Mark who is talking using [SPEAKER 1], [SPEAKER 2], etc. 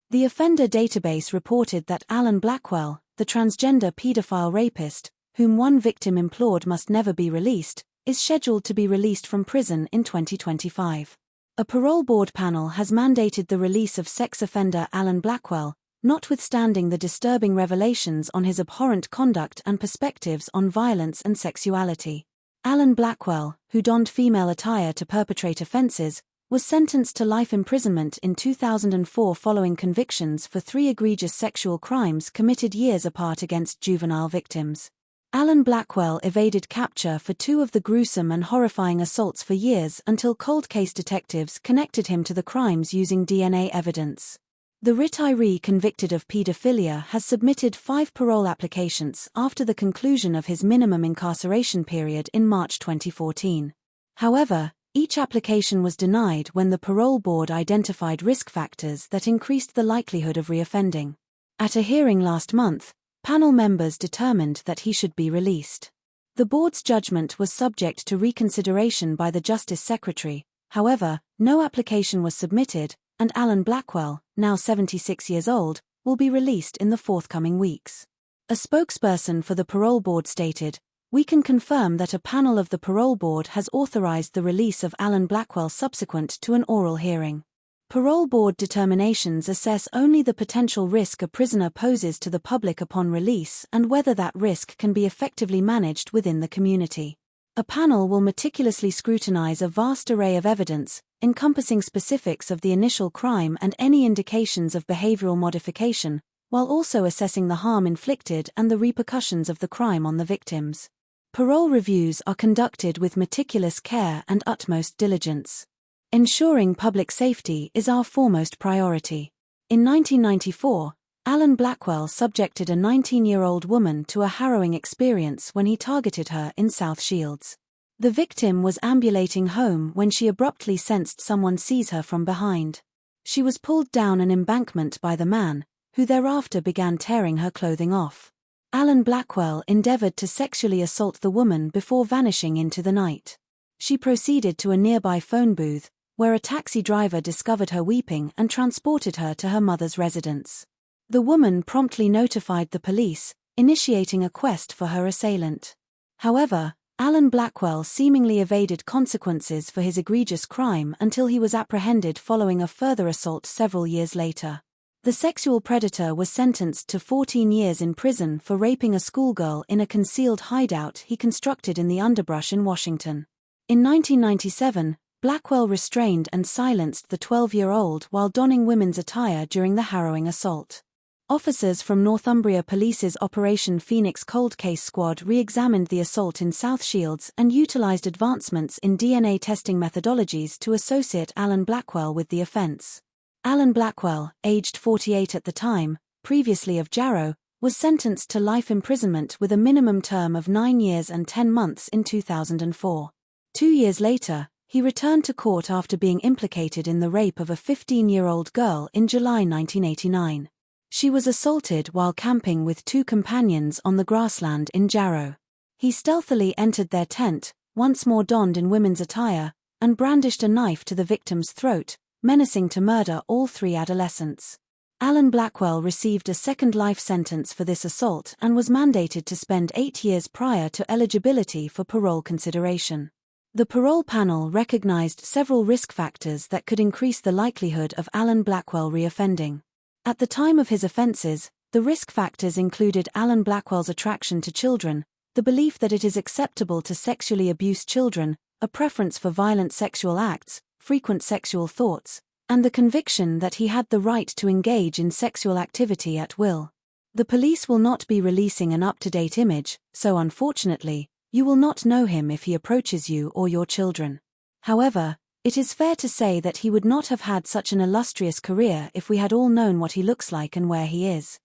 [SPEAKER 1] The offender database reported that Alan Blackwell, the transgender paedophile rapist, whom one victim implored must never be released, is scheduled to be released from prison in 2025. A parole board panel has mandated the release of sex offender Alan Blackwell, notwithstanding the disturbing revelations on his abhorrent conduct and perspectives on violence and sexuality. Alan Blackwell, who donned female attire to perpetrate offences, was sentenced to life imprisonment in 2004 following convictions for 3 egregious sexual crimes committed years apart against juvenile victims. Alan Blackwell evaded capture for 2 of the gruesome and horrifying assaults for years until cold case detectives connected him to the crimes using DNA evidence. The retiree convicted of paedophilia has submitted 5 parole applications after the conclusion of his minimum incarceration period in March 2014. However, each application was denied when the Parole Board identified risk factors that increased the likelihood of reoffending. At a hearing last month, panel members determined that he should be released. The board's judgment was subject to reconsideration by the Justice Secretary. However, no application was submitted, and Alan Blackwell, now 76 years old, will be released in the forthcoming weeks. A spokesperson for the Parole Board stated, "We can confirm that a panel of the Parole Board has authorized the release of Alan Blackwell subsequent to an oral hearing. Parole Board determinations assess only the potential risk a prisoner poses to the public upon release and whether that risk can be effectively managed within the community. A panel will meticulously scrutinize a vast array of evidence, encompassing specifics of the initial crime and any indications of behavioral modification, while also assessing the harm inflicted and the repercussions of the crime on the victims. Parole reviews are conducted with meticulous care and utmost diligence. Ensuring public safety is our foremost priority." In 1994, Alan Blackwell subjected a 19-year-old woman to a harrowing experience when he targeted her in South Shields. The victim was ambulating home when she abruptly sensed someone seize her from behind. She was pulled down an embankment by the man, who thereafter began tearing her clothing off. Alan Blackwell endeavored to sexually assault the woman before vanishing into the night. She proceeded to a nearby phone booth, where a taxi driver discovered her weeping and transported her to her mother's residence. The woman promptly notified the police, initiating a quest for her assailant. However, Alan Blackwell seemingly evaded consequences for his egregious crime until he was apprehended following a further assault several years later. The sexual predator was sentenced to 14 years in prison for raping a schoolgirl in a concealed hideout he constructed in the underbrush in Washington. In 1997, Blackwell restrained and silenced the 12-year-old while donning women's attire during the harrowing assault. Officers from Northumbria Police's Operation Phoenix Cold Case Squad re-examined the assault in South Shields and utilized advancements in DNA testing methodologies to associate Alan Blackwell with the offense. Alan Blackwell, aged 48 at the time, previously of Jarrow, was sentenced to life imprisonment with a minimum term of 9 years and 10 months in 2004. 2 years later, he returned to court after being implicated in the rape of a 15-year-old girl in July 1989. She was assaulted while camping with 2 companions on the grassland in Jarrow. He stealthily entered their tent, once more donned in women's attire, and brandished a knife to the victim's throat, menacing to murder all 3 adolescents. Alan Blackwell received a second life sentence for this assault and was mandated to spend 8 years prior to eligibility for parole consideration. The parole panel recognized several risk factors that could increase the likelihood of Alan Blackwell reoffending. At the time of his offenses, the risk factors included Alan Blackwell's attraction to children, the belief that it is acceptable to sexually abuse children, a preference for violent sexual acts, frequent sexual thoughts, and the conviction that he had the right to engage in sexual activity at will. The police will not be releasing an up-to-date image, so unfortunately, you will not know him if he approaches you or your children. However, it is fair to say that he would not have had such an illustrious career if we had all known what he looks like and where he is.